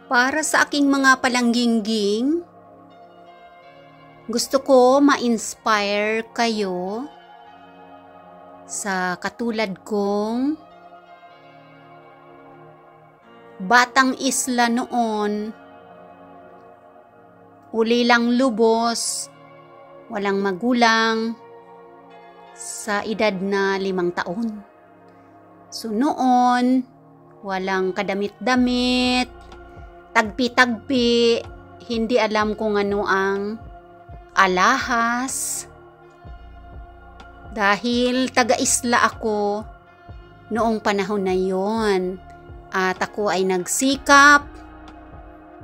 Para sa aking mga palanggingging, gusto ko ma-inspire kayo sa katulad kong batang isla noon, uli lang lubos, walang magulang, sa edad na 5 taon. So noon, walang kadamit-damit, tagpi-tagpi, hindi alam kung ano ang alahas. Dahil taga-isla ako noong panahon na yon. At ako ay nagsikap,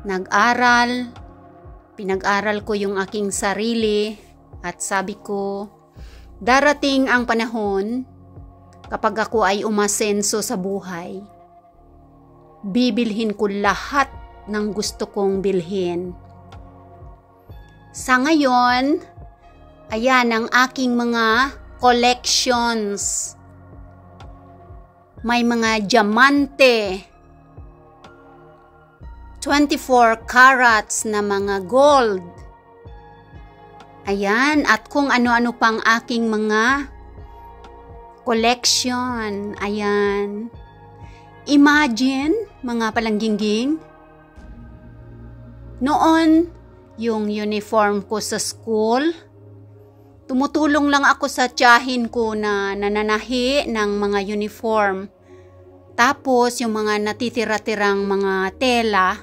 nag-aral, pinag-aral ko yung aking sarili at sabi ko, darating ang panahon kapag ako ay umasenso sa buhay, bibilhin ko lahat ng gusto kong bilhin. Sa ngayon, ayan ang aking mga collections. May mga diamante, 24 carats na mga gold. Ayan, at kung ano-ano pang aking mga collection. Ayan. Imagine, mga palanggingging, noon, yung uniform ko sa school, tumutulong lang ako sa tiyahin ko na nananahi ng mga uniform. Tapos, yung mga natitira-tirang mga tela,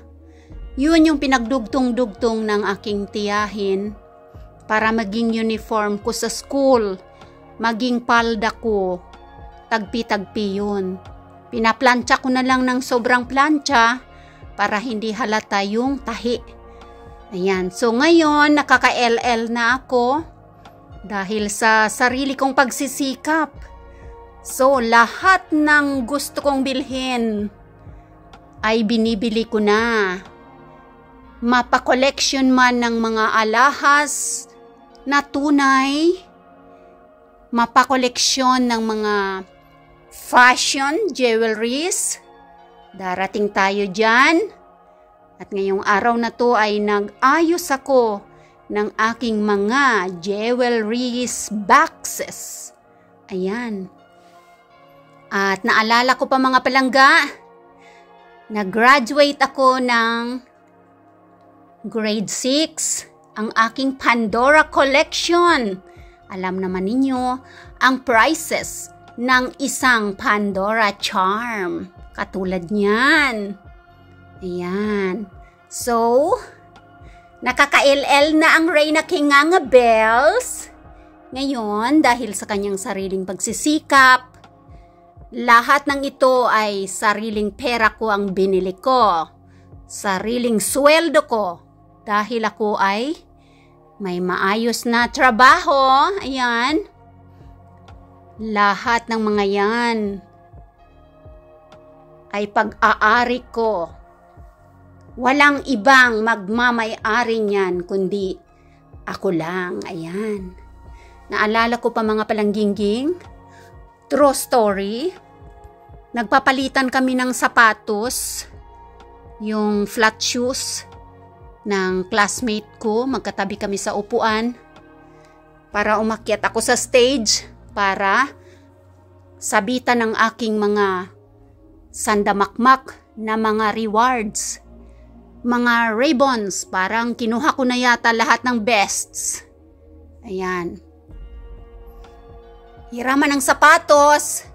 yun yung pinagdugtong-dugtong ng aking tiyahin para maging uniform ko sa school, maging palda ko, tagpi-tagpi yun. Pinaplantsa ko na lang ng sobrang plantsa para hindi halata yung tahi. Ayan, so ngayon nakaka-LL na ako dahil sa sarili kong pagsisikap. So lahat ng gusto kong bilhin ay binibili ko na. Mapa-collection man ng mga alahas na tunay, mapa-collection ng mga fashion jewelries, darating tayo dyan. At ngayong araw na to ay nag-ayos ako ng aking mga jewelries boxes. Ayan. At naalala ko pa mga palangga, nag-graduate ako ng grade 6, ang aking Pandora collection. Alam naman ninyo ang prices ng isang Pandora charm. Katulad niyan. Ayan. So, nakaka-LL na ang Reyna Kinganga Bells. Ngayon, dahil sa kanyang sariling pagsisikap, lahat ng ito ay sariling pera ko ang binili ko. Sariling sweldo ko. Dahil ako ay may maayos na trabaho. Ayan. Lahat ng mga yan ay pag-aari ko. Walang ibang magmamay-ari niyan kundi ako lang. Ayan. Naalala ko pa mga palanggingging, true story, nagpapalitan kami ng sapatos, yung flat shoes ng classmate ko, magkatabi kami sa upuan para umakyat ako sa stage para sabitan ng aking mga sandamakmak na mga rewards, mga ribbons, parang kinuha ko na yata lahat ng bests. Ayan. Hiraman ng sapatos,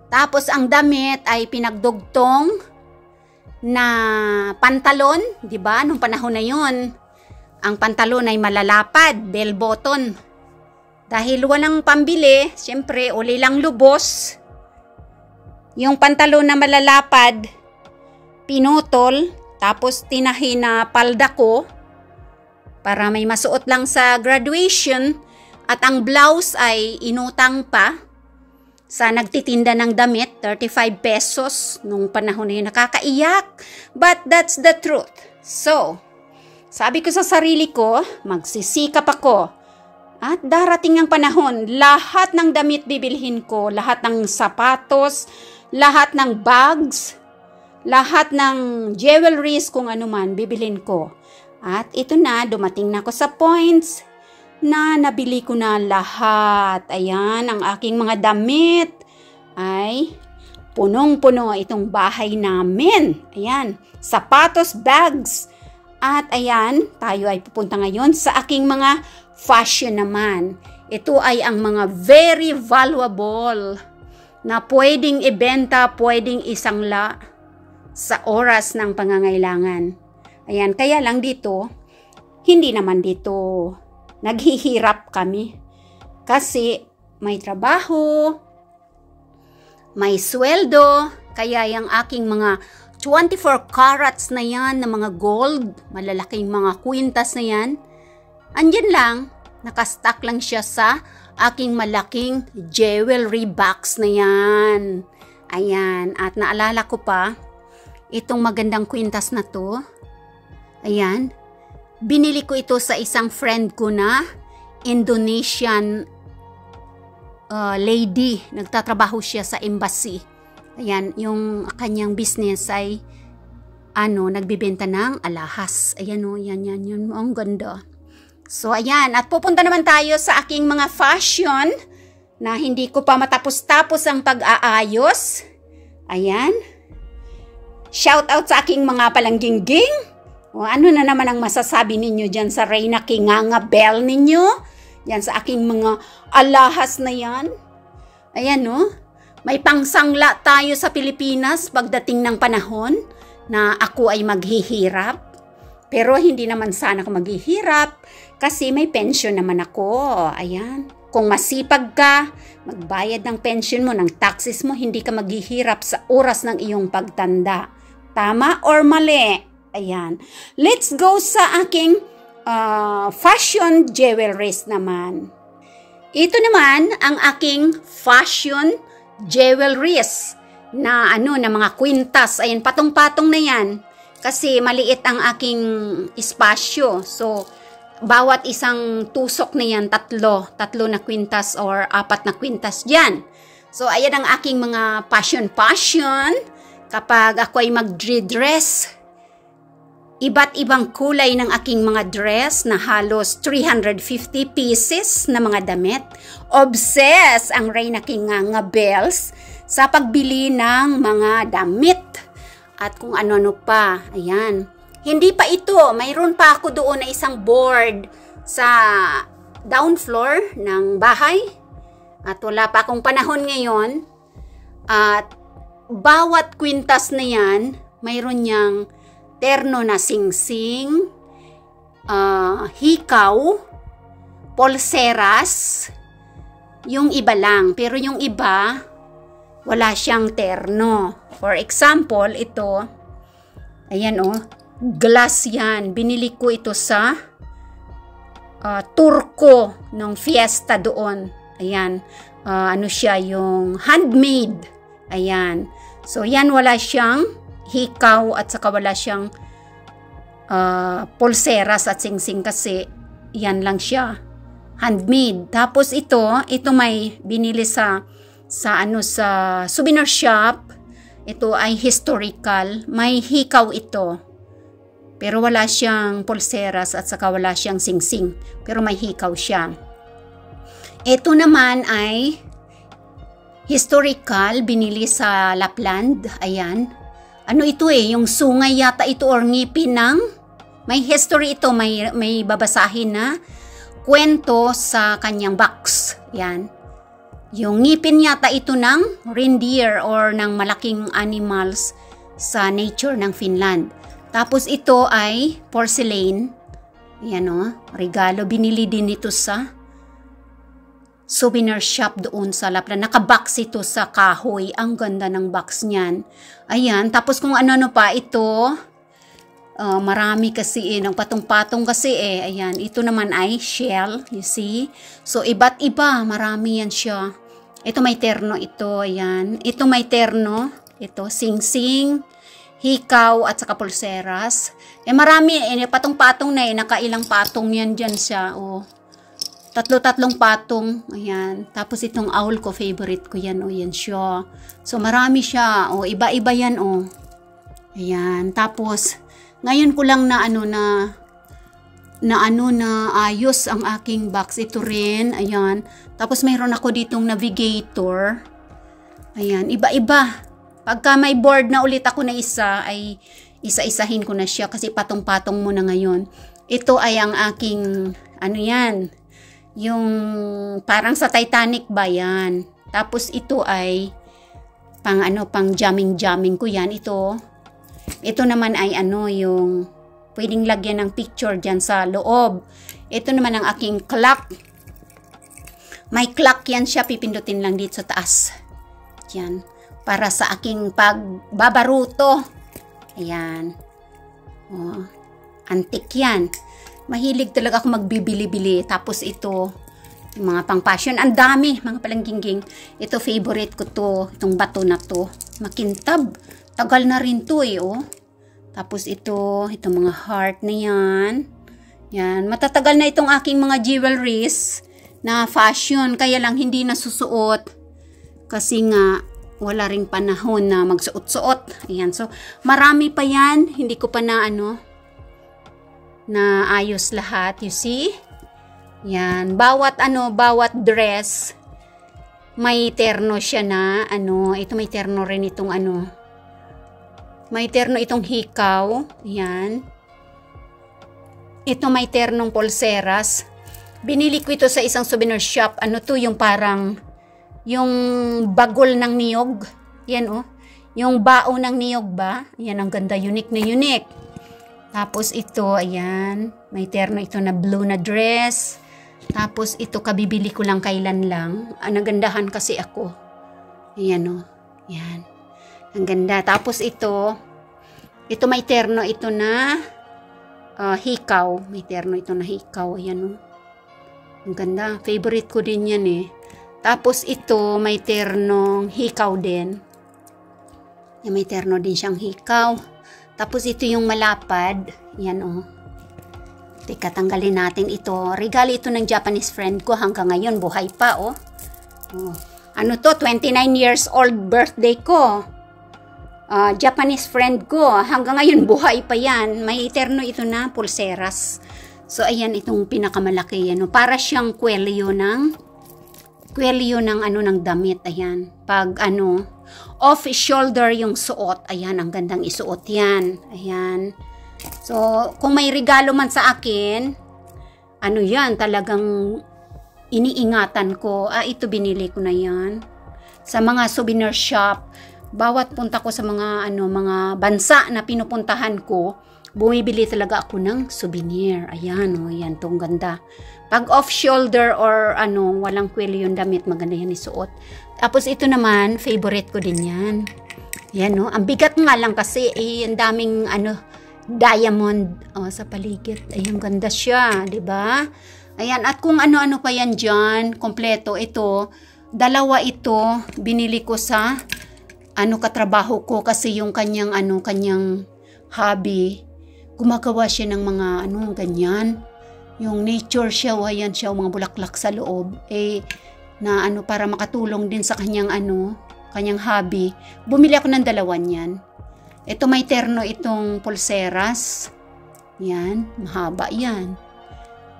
tapos ang damit ay pinagdugtong na pantalon, 'di ba? Nung panahon na 'yon, ang pantalon ay malalapad, bell button. Dahil walang pambili, siyempre uli lang lubos. Yung pantalon na malalapad, pinutol, tapos tinahi na palda ko para may masuot lang sa graduation, at ang blouse ay inutang pa sa nagtitinda ng damit, 35 pesos nung panahon na yun. Nakakaiyak, but that's the truth. So, sabi ko sa sarili ko, magsisikap ako. At darating ang panahon, lahat ng damit bibilhin ko, lahat ng sapatos, lahat ng bags, lahat ng jewelries kung ano man, bibilin ko. At ito na, dumating na ako sa points na nabili ko na lahat. Ayan, ang aking mga damit ay punong-puno itong bahay namin. Ayan, sapatos, bags. At ayan, tayo ay pupunta ngayon sa aking mga fashion naman. Ito ay ang mga very valuable na pwedeng ibenta, pwedeng isangla sa oras ng pangangailangan. Ayan, kaya lang dito, hindi naman dito naghihirap kami. Kasi may trabaho, may sweldo, kaya yung aking mga 24 carats na yan, na mga gold, malalaking mga kwintas na yan, andyan lang, nakastack lang siya sa aking malaking jewelry box na yan. Ayan, at naalala ko pa, itong magandang kwintas na to, ayan, binili ko ito sa isang friend ko na Indonesian lady. Nagtatrabaho siya sa embassy. Ayan, yung kanyang business ay nagbibenta ng alahas. Ayan o, yan. Ang ganda. So, ayan. At pupunta naman tayo sa aking mga fashion na hindi ko pa matapos-tapos ang pag-aayos. Ayan. Shout out sa aking mga palanggingging. O, ano na naman ang masasabi ninyo dyan sa Reyna Kinganga Bell ninyo? Yan sa aking mga alahas na yan. Ayan o. May pangsangla tayo sa Pilipinas pagdating ng panahon na ako ay maghihirap. Pero hindi naman sana ako maghihirap kasi may pension naman ako. Ayan. Kung masipag ka, magbayad ng pension mo, ng taxes mo, hindi ka maghihirap sa oras ng iyong pagtanda. Tama or mali? Ayan. Let's go sa aking fashion jewelries naman. Ito naman ang aking fashion jewelries na na mga kwintas. Ayan, patong-patong na yan. Kasi maliit ang aking espasyo. So, bawat isang tusok na yan, tatlo na kwintas or 4 na kwintas dyan. So, ayan ang aking mga fashion. Kapag ako ay mag-dress, iba't ibang kulay ng aking mga dress na halos 350 pieces na mga damit. Obsessed ang Reyna Kinganga Bells sa pagbili ng mga damit at kung ano-ano pa. Ayan. Hindi pa ito. Mayroon pa ako doon na isang board sa down floor ng bahay. At wala pa akong panahon ngayon. At bawat kwintas na yan, mayroon niyang terno na singsing, hikaw, polseras, yung iba lang. Pero yung iba, wala siyang terno. For example, ito, ayan glass yan. Binili ko ito sa Turco ng fiesta doon. Ayan, siya yung handmade. Ayan. So, yan wala siyang hikaw at saka wala siyang pulseras at singsing kasi yan lang siya. Handmade. Tapos ito may binili sa souvenir shop. Ito ay historical. May hikaw ito. Pero wala siyang pulseras at saka wala siyang singsing. Pero may hikaw siya. Ito naman ay historical. Binili sa Lapland. Ayan. Ito yung sungay yata ito or ngipin ng may history ito. May babasahin na kwento sa kanyang box. Yan. Yung ngipin yata ito ng reindeer or ng malaking animals sa nature ng Finland. Tapos ito ay porcelain. Yan regalo. Binili din ito sa souvenir shop doon sa Lapland. Nakabox ito sa kahoy. Ang ganda ng box niyan. Ayan. Tapos kung ano pa ito, marami kasi ng patong-patong kasi Ayan. Ito naman ay shell. You see? So, iba't iba. Marami yan siya. Ito may terno ito. Ayan. Ito may terno. Ito, sing-sing, hikaw, at saka pulseras. Marami. Patong-patong na nakailang patong yan dyan siya. Tatlo-tatlong patong. Ayan. Tapos itong owl ko, favorite ko yan. Yan siya. So, marami siya. Iba-iba yan. Ayan, tapos ngayon ko lang na ayos ang aking box. Ito rin, ayan. Tapos mayroon ako ditong navigator. Ayan, iba-iba. Pagka may board na ulit ako na isa, ay isa-isahin ko na siya kasi patong-patong muna ngayon. Ito ay ang aking, yan, yung parang sa Titanic ba yan. Tapos ito ay pang jamming ko yan. Ito naman ay yung pwedeng lagyan ng picture dyan sa loob. Ito naman ang aking clock. May clock yan siya, pipindutin lang dito sa taas. Yan, para sa aking pagbabaruto. Ayan. Oh, antique yan. Mahilig talaga ako magbibili-bili. Tapos ito, yung mga pang-passion. Ang dami, mga palangging. Ito, favorite ko to. Itong bato na to. Makintab. Tagal na rin to oh. Tapos itong mga heart na yan. Yan. Matatagal na itong aking mga jewelries na fashion. Kaya lang hindi nasusuot. Kasi nga, wala ring panahon na magsuot-suot. Ayan. So, marami pa yan. Hindi ko pa na na ayos lahat. You see? Yan. Bawat dress, may terno siya na, ito may terno rin itong may terno itong hikaw. Yan. Ito may ternong pulseras. Binili ko ito sa isang souvenir shop. Yung parang, yung bagol ng niyog. Yan yung bao ng niyog ba? Yan, ang ganda. Unique na unique. Tapos ito, ayan. May terno ito na blue na dress. Tapos ito, kabibili ko lang kailan lang. Nagandahan kasi ako. Ayan Yan. Ang ganda. Tapos ito may terno ito na hikaw. May terno ito na hikaw. Ayan Ang ganda. Favorite ko din yan Tapos ito, may ternong hikaw din. May terno din siyang hikaw. Tapos ito yung malapad. Yan Teka, tanggalin natin ito. Regalo ito ng Japanese friend ko. Hanggang ngayon, buhay pa 29 years old birthday ko. Japanese friend ko. Hanggang ngayon, buhay pa yan. May terno ito na pulseras. So, ayan, itong pinakamalaki. Para siyang kwelyo ng ng damit. Ayan. Pag off shoulder yung suot. Ayan, ang gandang isuot yan. Ayan. So, kung may regalo man sa akin, yan, talagang iniingatan ko. Ito binili ko na yan. Sa mga souvenir shop, bawat punta ko sa mga mga bansa na pinupuntahan ko, bumibili talaga ako ng souvenir. Ayan yan, tong ganda. Pag off shoulder or walang kwelyo yung damit, maganda yan isuot. Tapos ito naman, favorite ko din yan. Yan ang bigat nga lang kasi ang daming diamond sa paligid. Ayun, ganda siya, 'di ba? Ayan, at kung ano-ano pa yan diyan, kompleto ito. Dalawa ito binili ko sa katrabaho ko kasi yung kanyang hobby, gumagawa siya ng mga ganyan. Yung nature siya, ayan siya, mga bulaklak sa loob. Na para makatulong din sa kanyang kanyang hobby. Bumili ako ng dalawa niyan. Ito may terno itong pulseras. Yan, mahaba yan.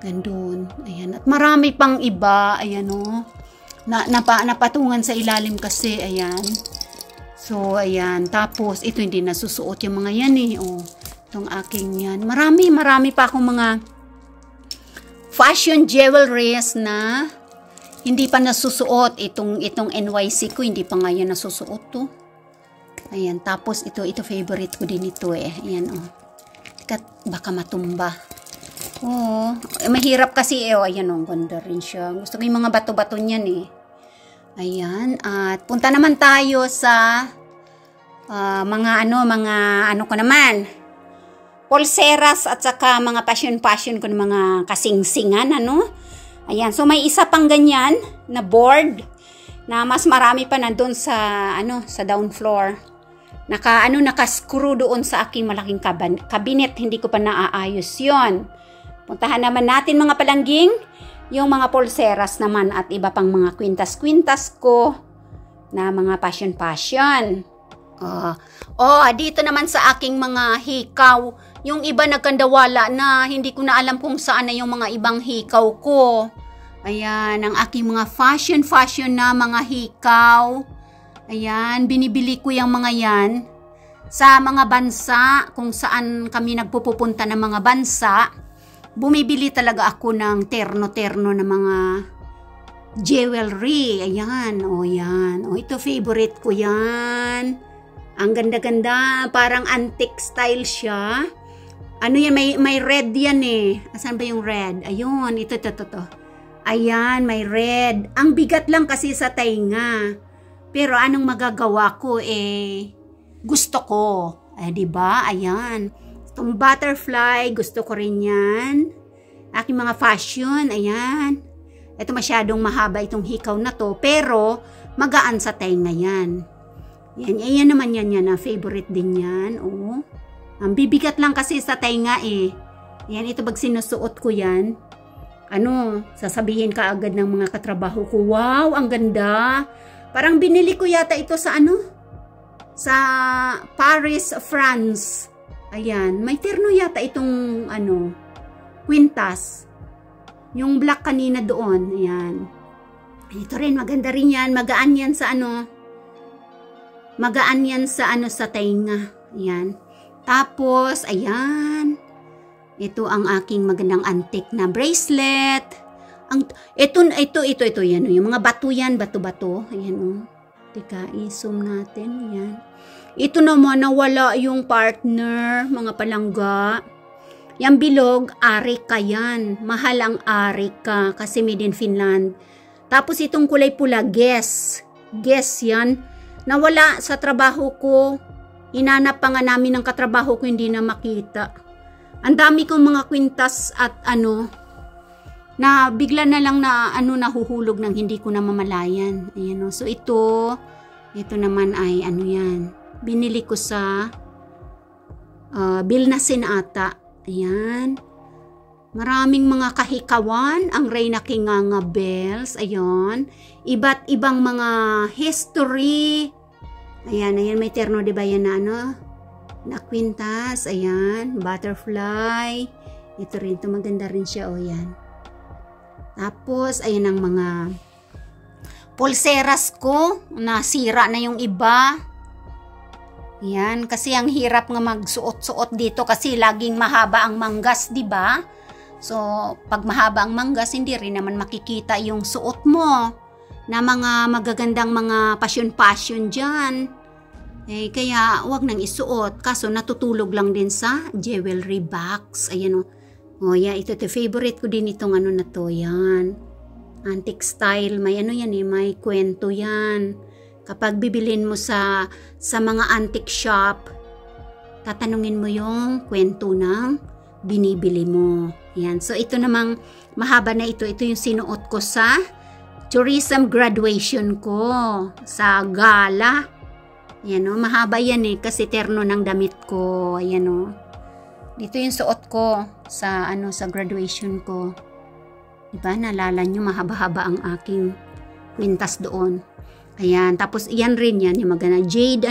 Gandun. Ayan. At marami pang iba. Ayan napatungan sa ilalim kasi. Ayan. So, ayan. Tapos, ito hindi nasusuot yung mga yan itong aking yan. Marami pa akong mga fashion jewelries na hindi pa nasusuot. Itong NYC ko, hindi pa nga yan nasusuot to. Ayan, tapos ito favorite ko din ito Ayan Teka, baka matumba. Mahirap kasi ayan ganda rin siya. Gusto ko yung mga bato-bato niyan Ayan, at punta naman tayo sa mga ko naman. Pulseras at saka mga passion ko ng mga kasingsingan Ayan, so may isa pang ganyan na board na mas marami pa nandun sa sa down floor. Naka-screw doon sa aking malaking cabinet. Hindi ko pa naaayos yon. Puntahan naman natin mga palangging, yung mga pulseras naman at iba pang mga kwintas-kwintas ko na mga passion. Dito naman sa aking mga hikaw, yung iba nagkandawala na hindi ko na alam kung saan na yung mga ibang hikaw ko. Ayan, ang aking mga fashion na mga hikaw. Ayan, binibili ko yung mga yan sa mga bansa, kung saan kami nagpupunta ng mga bansa. Bumibili talaga ako ng terno-terno na mga jewelry. Ayan, yan. Ito favorite ko yan. Ang ganda-ganda, parang antique style siya. Ano yan, may red yan eh. Asan ba yung red? Ayun, ito. Ayan, may red. Ang bigat lang kasi sa tainga. Pero anong magagawa ko gusto ko. Diba? Ayan. Itong butterfly, gusto ko rin yan. Aking mga fashion, ayan. Ito masyadong mahaba itong hikaw na to, pero magaan sa tainga yan. Yan naman yan favorite din yan. Ang bibigat lang kasi sa tainga Yan, ito pag sinusuot ko yan. Sasabihin ka agad ng mga katrabaho ko, wow, ang ganda. Parang binili ko yata ito sa sa Paris, France. Ayan, may terno yata itong kwintas. Yung black kanina doon, ayan. Ito rin, maganda rin yan. Magaan yan sa sa tainga. Ayan. Tapos, ayan. Ito ang aking magandang antique na bracelet. Ito yan. Yung mga bato yan, bato-bato. Ayan Teka, i-zoom natin. Ayan. Ito naman, nawala yung partner, mga palangga. Yung bilog, Arika yan. Mahal ang Arika kasi made in Finland. Tapos itong kulay pula, Guess. Guess yan. Nawala sa trabaho ko. Inanap pa nga namin ng katrabaho ko, hindi na makita. Ang dami kong mga kwintas at na bigla na lang na nahuhulog ng hindi ko na mamalayan. Ayan So ito naman ay yan. Binili ko sa Bilnasin ata. Ayan. Maraming mga kahikawan, ang Reyna Kinganga bells. Ayan. Iba't ibang mga history. Ayan, may terno, diba yan na kwintas. Ayan, butterfly. Ito rin, maganda rin siya. Yan. Tapos, ayan ang mga pulseras ko. Nasira na yung iba. Yan, kasi ang hirap nga magsuot-suot dito kasi laging mahaba ang manggas, di ba? So, pag mahaba ang manggas, hindi rin naman makikita yung suot mo na mga magagandang mga passion dyan. Kaya, wag nang isuot. Kaso, natutulog lang din sa jewelry box. Ayan yeah, ito favorite ko din itong na to. Yan. Antique style. May yan may kwento yan. Kapag bibilin mo sa mga antique shop, tatanungin mo yung kwento ng binibili mo. Yan. So, ito namang mahaba na ito. Ito yung sinuot ko sa tourism graduation ko. Sa gala. Yan mahaba yan kasi terno ng damit ko. Ayan Dito yung suot ko sa sa graduation ko. Diba? Naalala nyo, mahaba-haba ang aking kwintas doon. Ayan, tapos yan rin yan, yung magana jade,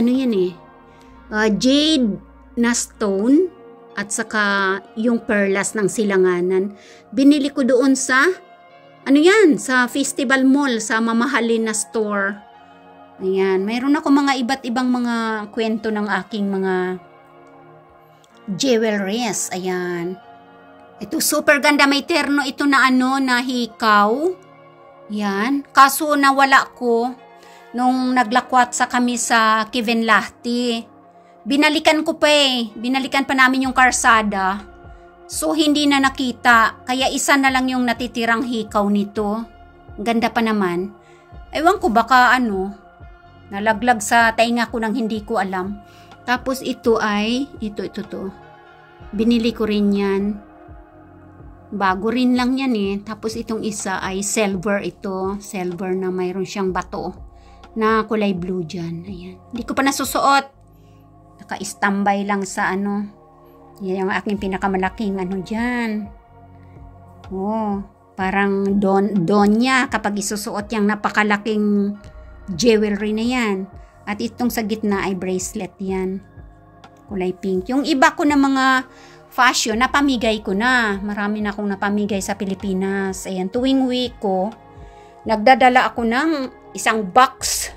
jade na stone at saka yung perlas ng silanganan. Binili ko doon sa sa Festival Mall, sa mamahalin na store. Ayan, mayroon ako mga iba't ibang mga kwento ng aking mga jewelries. Ayan. Ito super ganda, may terno ito na na hikaw. Yan, kaso nawala ko nung naglakwat kami sa Kivenlahti. Binalikan ko pa binalikan pa namin yung karsada. So, hindi na nakita. Kaya isa na lang yung natitirang hikaw nito. Ganda pa naman. Ewan ko baka nalaglag sa tainga ko nang hindi ko alam. Tapos ito ay, ito to. Binili ko rin yan. Bago rin lang yan Tapos itong isa ay silver ito. Silver na mayroon siyang bato na kulay blue dyan. Ayan. Hindi ko pa nasusuot. Naka-standby lang sa Yan yung aking pinakamalaking dyan. Parang donya kapag isusuot yung napakalaking jewelry na yan. At itong sa gitna ay bracelet yan. Kulay pink. Yung iba ko na mga fashion, napamigay ko na. Marami na akong napamigay sa Pilipinas. Ayan, tuwing week ko, nagdadala ako ng isang box.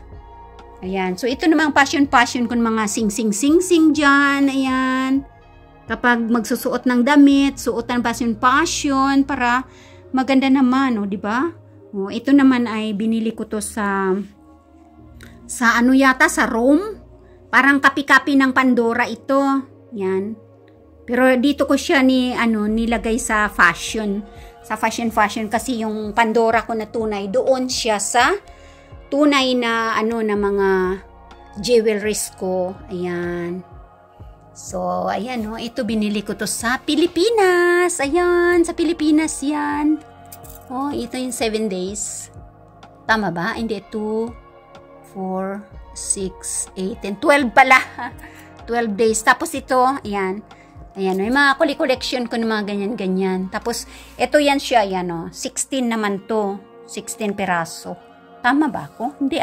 Ayan. So, ito namang fashion ko ng mga sing-sing dyan. Ayan. Kapag magsusuot ng damit, suotan fashion para maganda naman, o, diba? O, ito naman ay binili ko to sa ano yata, sa Rome. Parang kapi-kapi ng Pandora ito. Yan. Pero dito ko siya nilagay sa fashion. Sa fashion kasi yung Pandora ko na tunay, doon siya sa tunay na na mga jewelries ko. Ayan. So, ayan ito binili ko to sa Pilipinas. Ayan, sa Pilipinas yan. Oh, ito yung 7 days. Tama ba? Hindi, 2, 4, 6, 8, and 12 pala. 12 days. Tapos ito, ayan. Ayan, may mga collection ko ng mga ganyan-ganyan. Tapos, ito yan siya, ayan 16 naman to. 16 peraso. Tama ba ako? Hindi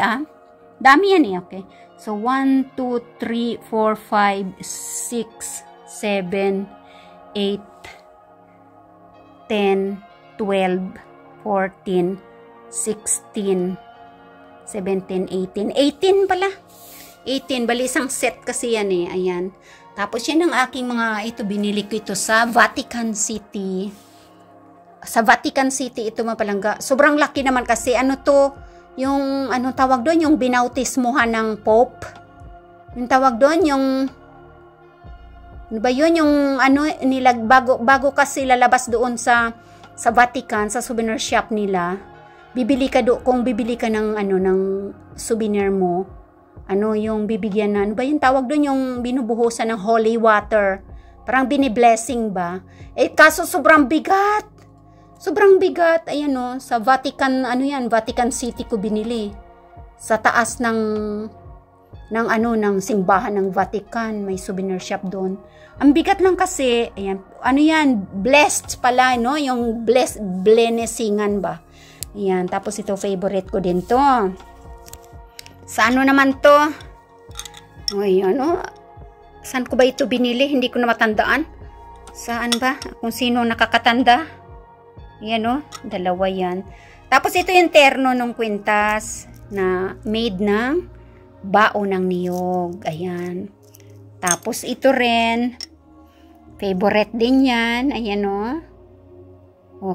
Dami yan okay. So, 1, 2, 3, 4, 5, 6, 7, 8, 10, 12, 14, 16, 17, 18. 18 pala. 18. Bali, isang set kasi yan Ayan. Tapos, yan ang aking ito, binili ko ito sa Vatican City. Sa Vatican City, ito mapalangga. Sobrang laki naman kasi, yung, tawag doon, yung binautismuhan ng Pope. Yung tawag doon, yung, ba yun, yung, bago kasi lalabas doon sa Vatican, sa souvenir shop nila, kung bibili ka ng ng souvenir mo, yung bibigyan na, ba yung tawag doon, yung binubuhusan ng holy water, parang biniblessing ba, kaso sobrang bigat, ayan sa Vatican, Vatican City ko binili, sa taas ng simbahan ng Vatican, may souvenir shop doon. Ang bigat lang kasi, ayan, blessed pala, yung blessingan ba. Ayan, tapos ito, favorite ko din to. Sa naman to? Uy, saan ko ba ito binili? Hindi ko na matandaan. Saan ba? Kung sino nakakatanda? Ayan, dalawa yan. Tapos ito yung terno ng kwintas na made ng bao ng niyog. Ayan. Tapos ito rin, favorite din yan. Ayan,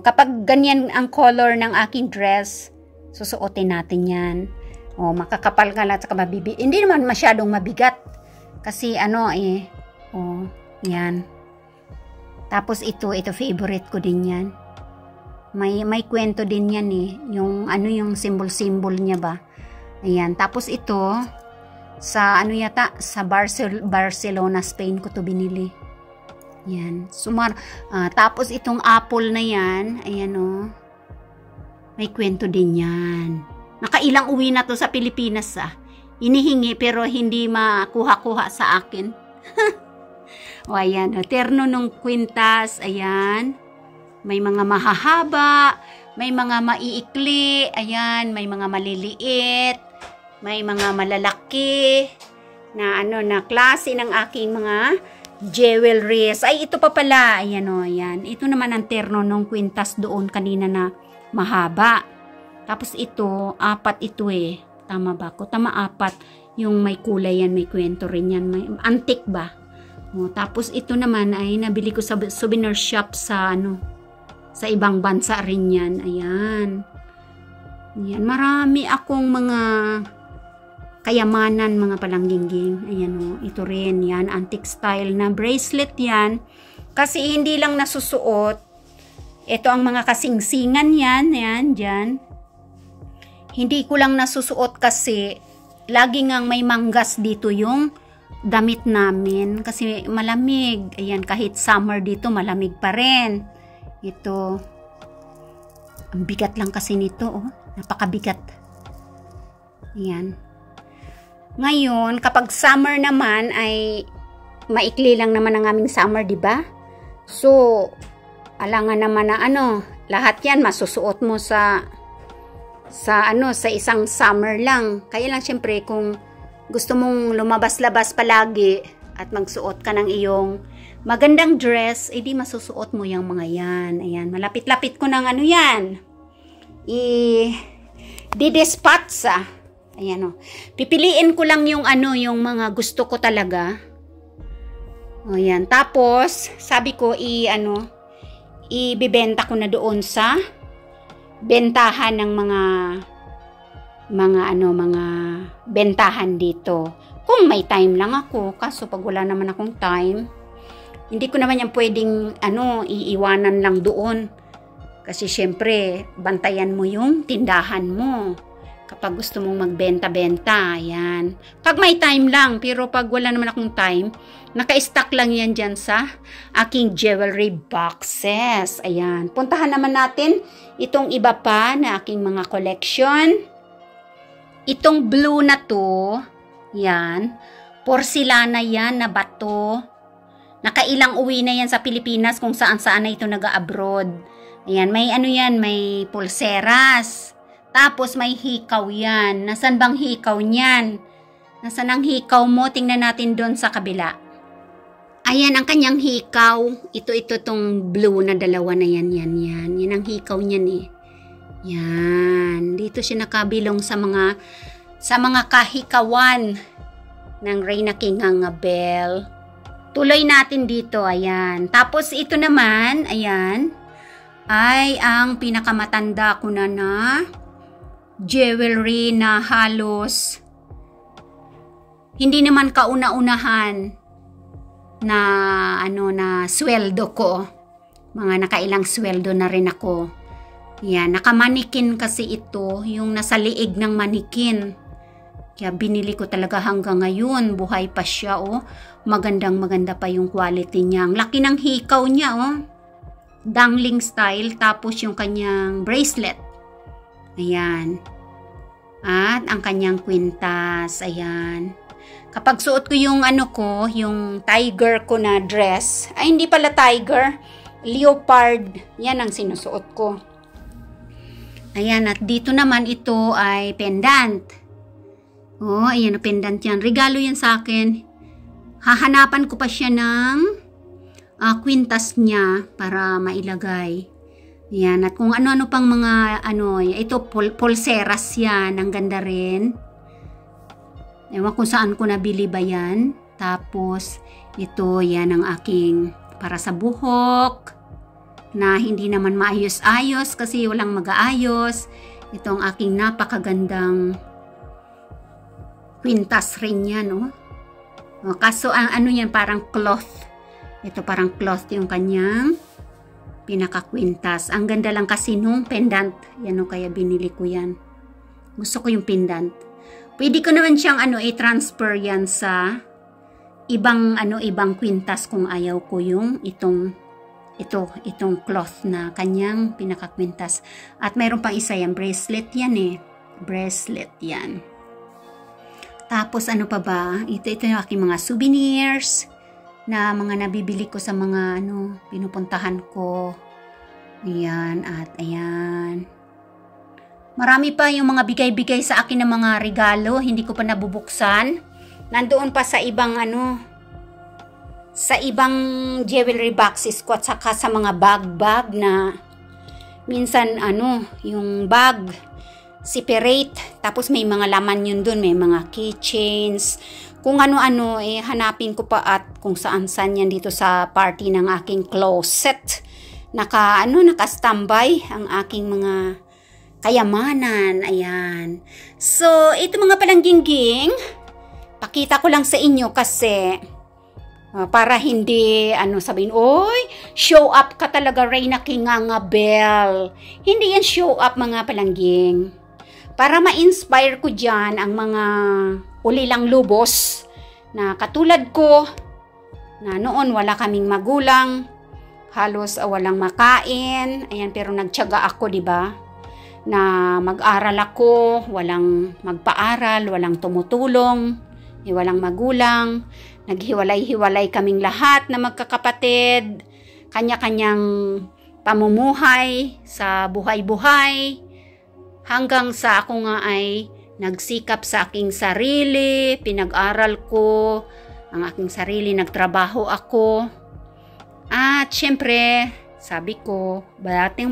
kapag ganyan ang color ng aking dress, susuotin natin yan. Makakapal nga lang at mabibigat. Hindi naman masyadong mabigat. Kasi yan. Tapos ito favorite ko din yan. May kwento din yan Yung yung symbol niya ba. Ayan. Tapos ito, sa sa Barcelona, Spain ko to binili. Yan. Tapos itong apple na yan, ayan may kwento din yan. Nakailang uwi na to sa Pilipinas Inihingi pero hindi makuha-kuha sa akin. Ayan. Terno nung kwintas, ayan. May mga mahahaba, may mga maiikli, ayan, may mga maliliit, may mga malalaki, na klase ng aking mga jewelries. Ay, ito pa pala. Ayan ayan. Ito naman ang terno ng kwintas doon kanina na mahaba. Tapos ito, 4 ito Tama ba ako? Tama, 4. Yung may kulay yan, may kwento rin yan. May antique ba? Tapos ito naman ay nabili ko sa souvenir shop sa sa ibang bansa rin yan. Ayan. Ayan. Marami akong mga kayamanan, mga palangging. Ayan ito rin yan, antique style na bracelet yan. Kasi hindi lang nasusuot. Ito ang mga kasingsingan yan. Ayan, dyan. Hindi ko lang nasusuot kasi lagi ngang may manggas dito yung damit namin. Kasi malamig. Ayan, kahit summer dito, malamig pa rin. Ito. Ang bigat lang kasi nito, napakabigat. Ayan. Ngayon, kapag summer naman ay maikli lang naman ang aming summer, 'di ba? So, alangan naman na lahat 'yan masusuot mo sa isang summer lang. Kaya lang syempre kung gusto mong lumabas-labas palagi at magsuot ka ng iyong magandang dress, edi masusuot mo yung mga yan. Ayan, malapit-lapit ko ng ano yan. Didispatch ah. Ayan o. Pipiliin ko lang yung ano, yung mga gusto ko talaga. O yan. Tapos, sabi ko, ibibenta ko na doon sa bentahan ng mga bentahan dito. Kung may time lang ako, kaso pag wala naman akong time, hindi ko naman yan pwedeng iiwanan lang doon. Kasi syempre, bantayan mo yung tindahan mo. Kapag gusto mong magbenta-benta, yan. Pag may time lang, pero pag wala naman akong time, naka-stock lang yan dyan sa aking jewelry boxes. Ayan. Puntahan naman natin itong iba pa na aking mga collection. Itong blue na to, yan, porcelana yan na bato. Nakailang uwi na yan sa Pilipinas kung saan-saan na ito nag-abroad. Ayan, may may pulseras. Tapos may hikaw yan. Nasaan bang hikaw niyan? Nasaan ang hikaw mo? Tingnan natin doon sa kabila. Ayan ang kanyang hikaw. Ito tong blue na dalawa na yan. Yan ang hikaw niyan eh. Yan. Dito siya nakabilong sa mga kahikawan ng Reina King Bell. Tuloy natin dito. Ayan. Tapos ito naman, ayan, ay ang pinakamatanda ko na jewelry na halos hindi naman kauna-unahan na na sweldo ko. Mga nakailang sweldo na rin ako. Yan, nakamanikin kasi ito, yung nasa liig ng manikin. Kaya binili ko talaga hanggang ngayon, buhay pa siya, oh. Magandang-maganda pa yung quality niya. Ang laki ng hikaw niya, oh. Dangling style, tapos yung kanyang bracelet. Ayan. At ang kanyang kwintas, ayan. Kapag suot ko yung yung tiger ko na dress, ay hindi pala tiger, leopard, yan ang sinusuot ko. Ayan, at dito naman ito ay pendant. Oh, ayan, pendant yan. Regalo yan sa akin. Hahanapan ko pa siya ng kwintas niya para mailagay. Ayan, at kung ano-ano pang mga ito pulseras yan. Ang ganda rin. Ewan kung saan ko nabili ba yan. Tapos, ito, yan ang aking para sa buhok. Na hindi naman maayos-ayos kasi walang mag-aayos. Ito ang aking napakagandang kwintas ring yan, no? Kaso ang yan, parang cloth. Ito parang cloth yung kanyang pinaka-kwintas. Ang ganda lang kasi nung pendant. Yan o, kaya binili ko yan. Gusto ko yung pendant. Pwede ko naman siyang i-transfer yan sa ibang kwintas kung ayaw ko yung itong cloth na kanyang pinakakwintas. At mayroon pang isa yan, bracelet yan eh. Bracelet yan. Tapos ano pa ba? Ito yung aking mga souvenirs na mga nabibili ko sa mga pinupuntahan ko. Ayan, at ayan. Marami pa yung mga bigay-bigay sa akin ng mga regalo, hindi ko pa nabubuksan. Nandoon pa sa ibang jewelry boxes ko at saka sa mga bag na minsan yung bag separate, tapos may mga laman yun dun, may mga keychains, kung ano-ano hanapin ko pa at kung saan-saan yan dito sa party ng aking closet. Naka-standby ang aking mga kayamanan. Ayan. So, ito mga palangging-ging, pakita ko lang sa inyo kasi para hindi sabihin, oy, show up ka talaga, Reina King Bell. Hindi yan show up, mga palangging. Para ma-inspire ko dyan ang mga ulilang lubos na katulad ko na noon wala kaming magulang, halos walang makain. Ayan, pero nagtiyaga ako, di ba? Na mag-aral ako, walang magpaaral, walang tumutulong, walang magulang. Naghiwalay-hiwalay kaming lahat na magkakapatid, kanya-kanyang pamumuhay sa buhay-buhay, hanggang sa ako nga ay nagsikap sa aking sarili, pinag-aral ko ang aking sarili, nagtrabaho ako. At syempre, sabi ko,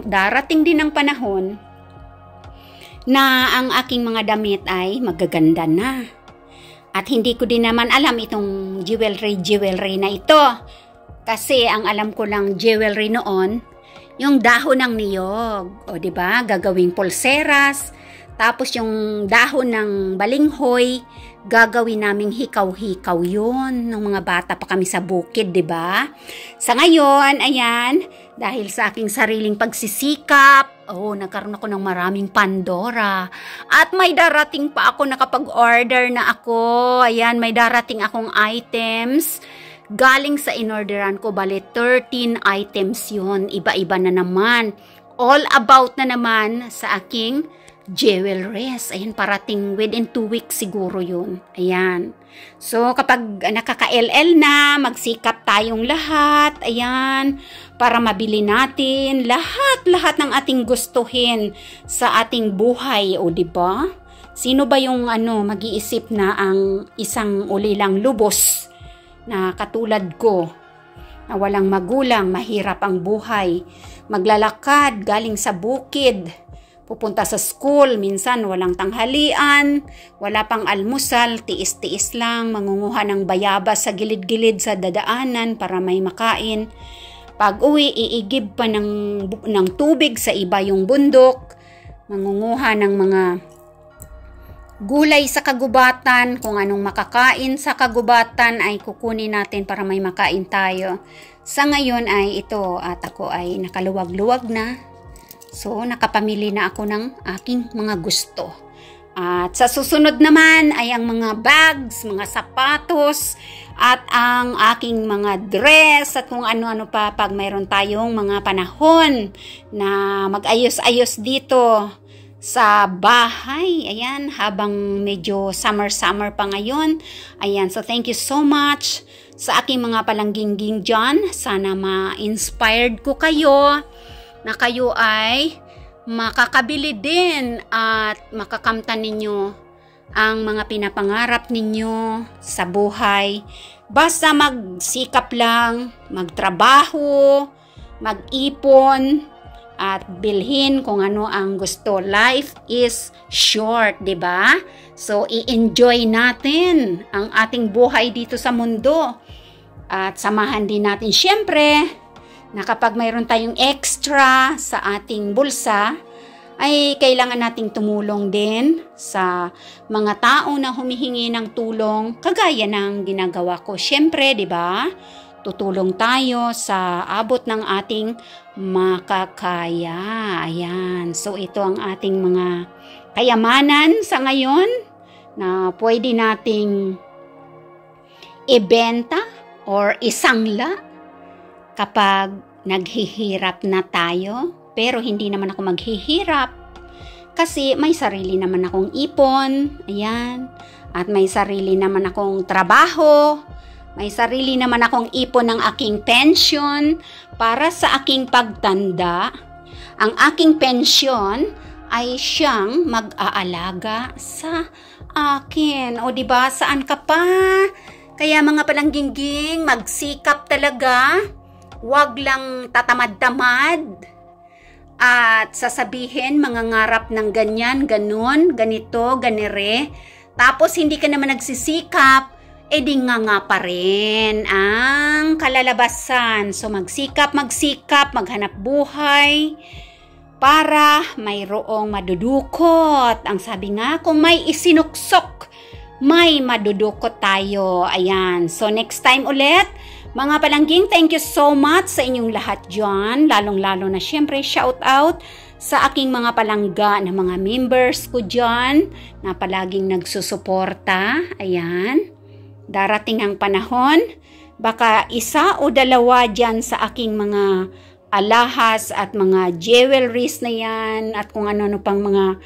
darating din ang panahon na ang aking mga damit ay magaganda na. At hindi ko din naman alam itong jewelry na ito. Kasi ang alam ko lang jewelry noon, yung dahon ng niyog. O diba, gagawing pulseras. Tapos yung dahon ng balinghoy, gagawin naming hikaw-hikaw yun. Nung mga bata pa kami sa bukid, diba? Sa ngayon, ayan, dahil sa aking sariling pagsisikap, nagkaroon ako ng maraming Pandora. At may darating pa ako, nakapag-order na ako. Ayan, may darating akong items. Galing sa inorderan ko, bale 13 items yun. Iba-iba na naman. All about na naman sa aking jewelries. Ayan, parating within 2 weeks siguro yun. Ayan. So, kapag nakaka-LL na, magsikap tayong lahat. Ayan. Para mabili natin lahat ng ating gustuhin sa ating buhay. O, diba? Sino ba yung mag-iisip na ang isang ulilang lubos na katulad ko, na walang magulang, mahirap ang buhay, maglalakad galing sa bukid, pupunta sa school, minsan walang tanghalian, wala pang almusal, tiis-tiis lang, mangunguha ng bayabas sa gilid-gilid sa dadaanan para may makain. Pag uwi, iigib pa ng tubig sa iba yung bundok, mangunguha ng mga gulay sa kagubatan, kung anong makakain sa kagubatan ay kukunin natin para may makain tayo. Sa ngayon ay ito at ako ay nakaluwag-luwag na. So, nakapamili na ako ng aking mga gusto. At sa susunod naman ay ang mga bags, mga sapatos, at ang aking mga dress at kung ano-ano pa pag mayroon tayong mga panahon na mag-ayos-ayos dito sa bahay. Ayan, habang medyo summer pa ngayon. Ayan, so thank you so much sa aking mga palanggingging dyan. Sana ma-inspired ko kayo na kayo ay makakabili din at makakamtan ninyo ang mga pinapangarap ninyo sa buhay. Basta magsikap lang, magtrabaho, mag-ipon, at bilhin kung ano ang gusto. Life is short, 'di ba? So i-enjoy natin ang ating buhay dito sa mundo. At samahan din natin syempre na kapag mayroon tayong extra sa ating bulsa, ay kailangan nating tumulong din sa mga tao na humihingi ng tulong kagaya ng ginagawa ko. Syempre, 'di ba? Tutulong tayo sa abot ng ating makakaya. Ayan. So, ito ang ating mga kayamanan sa ngayon na pwede nating ibenta or isangla kapag naghihirap na tayo. Pero hindi naman ako maghihirap kasi may sarili naman akong ipon. Ayan. At may sarili naman akong trabaho. May sarili naman akong ipon ng aking pension para sa aking pagtanda. Ang aking pension ay siyang mag-aalaga sa akin. O diba, saan ka pa? Kaya mga palanggingging, magsikap talaga. Huwag lang tatamad-tamad. At sasabihin, mangangarap ng ganyan, ganun, ganito, ganire. Tapos hindi ka naman nagsisikap. Di nga pa rin ang kalalabasan. So magsikap, maghanap buhay para mayroong madudukot. Ang sabi nga, kung may isinuksok, may madudukot tayo. Ayan. So next time ulit, mga palangging, thank you so much sa inyong lahat dyan. Lalong-lalo na syempre shout out sa aking mga palangga na mga members ko dyan na palaging nagsusuporta. Ayan. Darating ang panahon, baka isa o dalawa dyan sa aking mga alahas at mga jewelries na yan at kung ano-ano pang mga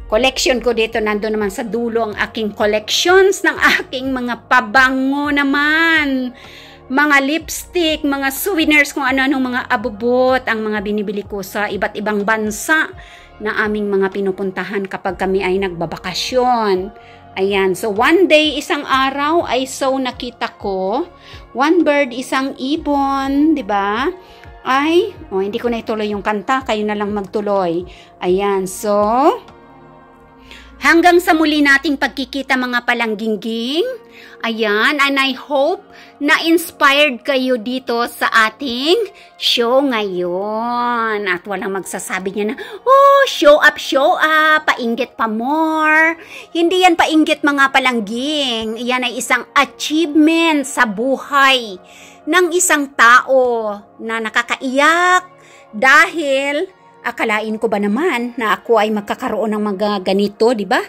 collection ko dito. Nandun naman sa dulo ang aking collections ng aking mga pabango naman. Mga lipstick, mga souvenirs, kung ano-anong mga abubot ang mga binibili ko sa iba't ibang bansa. na aming mga pinupuntahan kapag kami ay nagbabakasyon. Ayan, so one day, isang araw ay so nakita ko, one bird, isang ibon, di ba? Ay, hindi ko na ituloy yung kanta, kayo na lang magtuloy. Ayan, so, hanggang sa muli nating pagkikita mga palanggingging. Ayan, and I hope na inspired kayo dito sa ating show ngayon. At walang magsasabi niya na, oh, show up, painggit pa more. Hindi yan painggit mga palangging. Yan ay isang achievement sa buhay ng isang tao na nakakaiyak dahil akalain ko ba naman na ako ay magkakaroon ng mga ganito, di ba?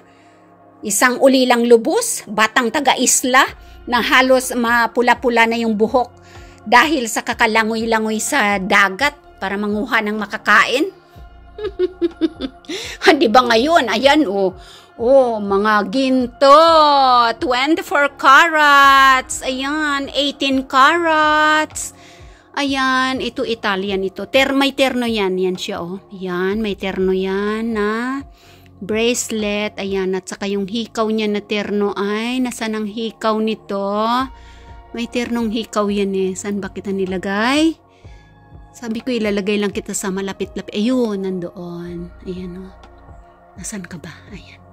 Isang ulilang lubos, batang taga-isla na halos mapula-pula na yung buhok dahil sa kakalangoy-langoy sa dagat para manguha ng makakain. Di ba ngayon? Ayan, mga ginto, 24 carats, ayan, 18 carats. Ayan, ito Italian ito. May terno yan. Yan siya, Ayan, may terno yan na bracelet. Ayan, at saka yung hikaw niya na terno ay, nasan ang hikaw nito? May ternong hikaw yan Saan ba kita nilagay? Sabi ko, ilalagay lang kita sa malapit-lapit. Ayun, nandoon. Ayan, Nasaan ka ba? Ayan.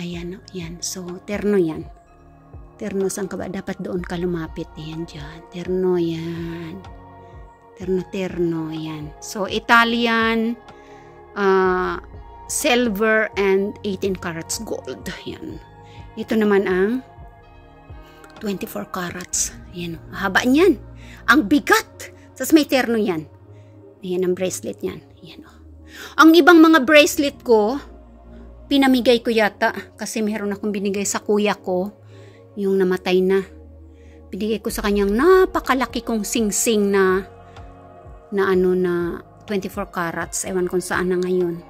Ayan, yan. So, terno yan. Terno, saan ka ba? Dapat doon ka lumapit. Yan dyan. Terno yan. Terno, yan. So, Italian, silver, and 18 carats gold. Yan. Ito naman ang 24 carats. Yan. Haba niyan. Ang bigat. Tapos may terno yan. Ayan ang bracelet niyan. Yan. Ang ibang mga bracelet ko, pinamigay ko yata. Kasi meron akong binigay sa kuya ko. Yung namatay na. Binigay ko sa kanyang napakalaki kong sing-sing na 24 carats. Ewan kung saan na ngayon.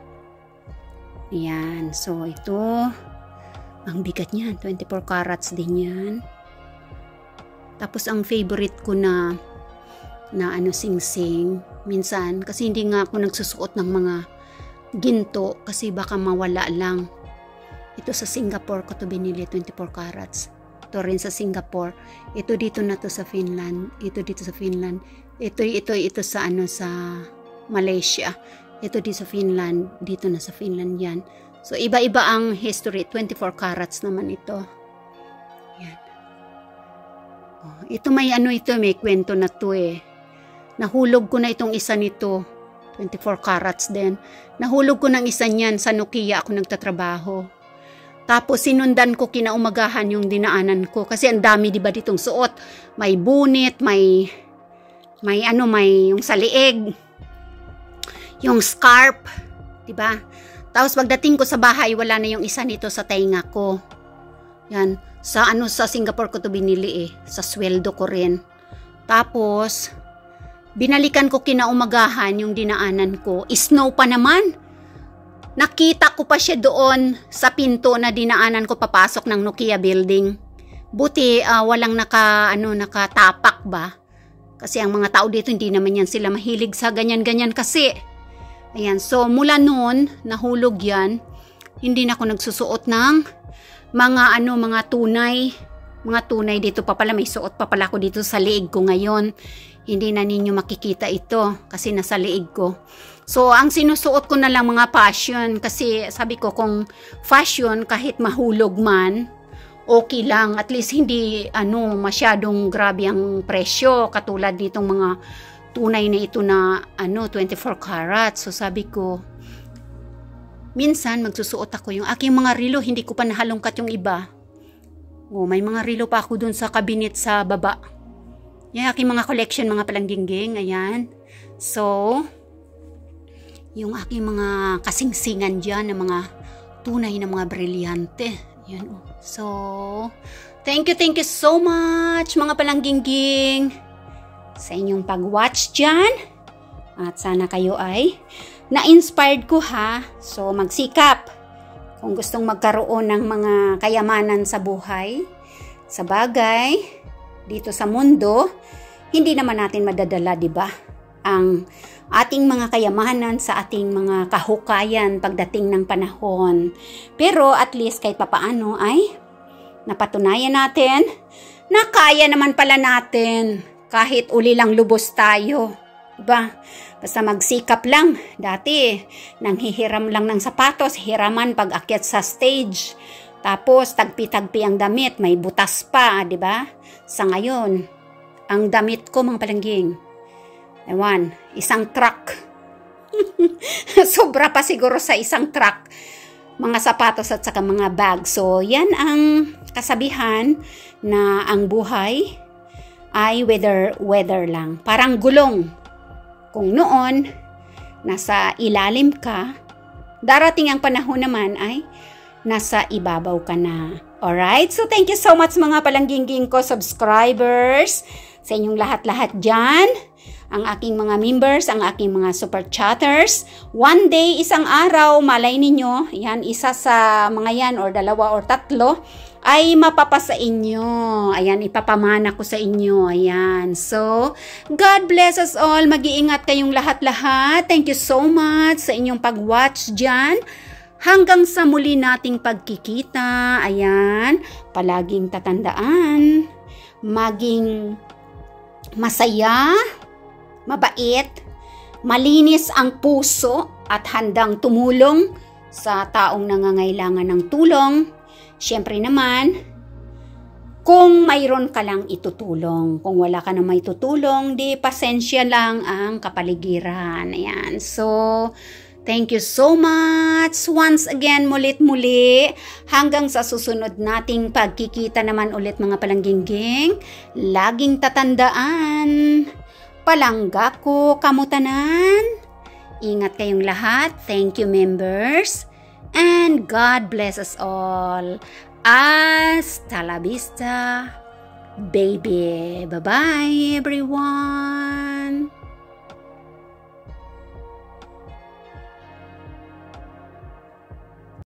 Yan. So, ito. Ang bigat niyan. 24 carats din yan. Tapos, ang favorite ko na sing-sing. Minsan, kasi hindi nga ako nagsusuot ng mga ginto. Kasi baka mawala lang. Ito sa Singapore ko to binili. 24 carats. Ito rin sa Singapore. Ito dito na to sa Finland. Ito dito sa Finland. Ito sa sa Malaysia. Ito dito sa Finland. Dito na sa Finland yan. So iba-iba ang history. 24 carats naman ito. Yan. Ito may may kwento na to Nahulog ko na itong isa nito. 24 carats din. Nahulog ko ng isa niyan sa Nokia ako nagtatrabaho. Tapos sinundan ko kinaumagahan yung dinaanan ko kasi ang dami 'di ba ditong suot. May bunit, may yung sa liig. Yung scarf, 'di ba? Tapos pagdating ko sa bahay, wala na yung isa nito sa tainga ko. Yan, sa Singapore ko to binili sa sweldo ko rin. Tapos binalikan ko kinaumagahan yung dinaanan ko. Snow pa naman. Nakita ko pa siya doon sa pinto na dinaanan ko papasok ng Nokia building. Buti walang nakatapak ba? Kasi ang mga tao dito hindi naman yan sila mahilig sa ganyan-ganyan kasi. Ayan, so mula noon nahulog yan. Hindi na ako nagsusuot ng mga tunay. Mga tunay dito pa pala, may suot pa pala ako dito sa liig ko ngayon. Hindi na ninyo makikita ito kasi nasa liig ko. So, ang sinusuot ko na lang mga fashion kasi sabi ko kung fashion kahit mahulog man, okay lang. At least hindi masyadong grabe ang presyo katulad ditong mga tunay na ito na 24 carats. So, sabi ko, minsan magsusuot ako yung aking mga relo, hindi ko pa nahalongkat yung iba. May mga relo pa ako dun sa cabinet sa baba. Yung aking mga collection, mga palangging, ayan. So, yung aking mga kasingsingan dyan, ng mga tunay na mga brilyante. Yan. So, thank you so much mga palangging sa inyong pag-watch dyan. At sana kayo ay na-inspired ko So, magsikap kung gustong magkaroon ng mga kayamanan sa buhay. Sa bagay, dito sa mundo, hindi naman natin madadala, di ba? ang ating mga kayamanan sa ating mga kahukayan pagdating ng panahon. Pero at least kahit papaano ay napatunayan natin na kaya naman pala natin kahit uli lang lubos tayo. Diba? Basta magsikap lang. Dati, nanghihiram lang ng sapatos, hiraman pag akyat sa stage. Tapos, tagpi-tagpi ang damit, may butas pa, diba? Sa ngayon, ang damit ko, mga palangging, isang truck. Sobra pa siguro sa isang truck. Mga sapatos at saka mga bag. So, yan ang kasabihan na ang buhay ay weather lang. Parang gulong. Kung noon, nasa ilalim ka, darating ang panahon naman ay nasa ibabaw ka na. Alright? So, thank you so much mga palangging ko subscribers. Sa inyong lahat-lahat dyan. Ang aking mga members, ang aking mga super chatters. One day, isang araw, malay ninyo, yan, isa sa mga yan, or dalawa or tatlo, ay mapapasa inyo. Ayan, ipapamana ko sa inyo. Ayan. So, God bless us all. Mag-iingat kayong lahat-lahat. Thank you so much sa inyong pag-watch dyan. Hanggang sa muli nating pagkikita. Ayan. Palaging tatandaan. Maging masaya, mabait, malinis ang puso at handang tumulong sa taong nangangailangan ng tulong. Siyempre naman, kung mayroon ka lang itutulong. Kung wala ka na may tutulong, di pasensya lang ang kapaligiran. Ayan. So, thank you so much. Once again, mulit-muli. Hanggang sa susunod nating pagkikita naman ulit mga palangging. Laging tatandaan. Palangga ko kamutanan. Ingat kayong lahat. Thank you, members. And God bless us all. Hasta la vista, baby. Bye-bye, everyone.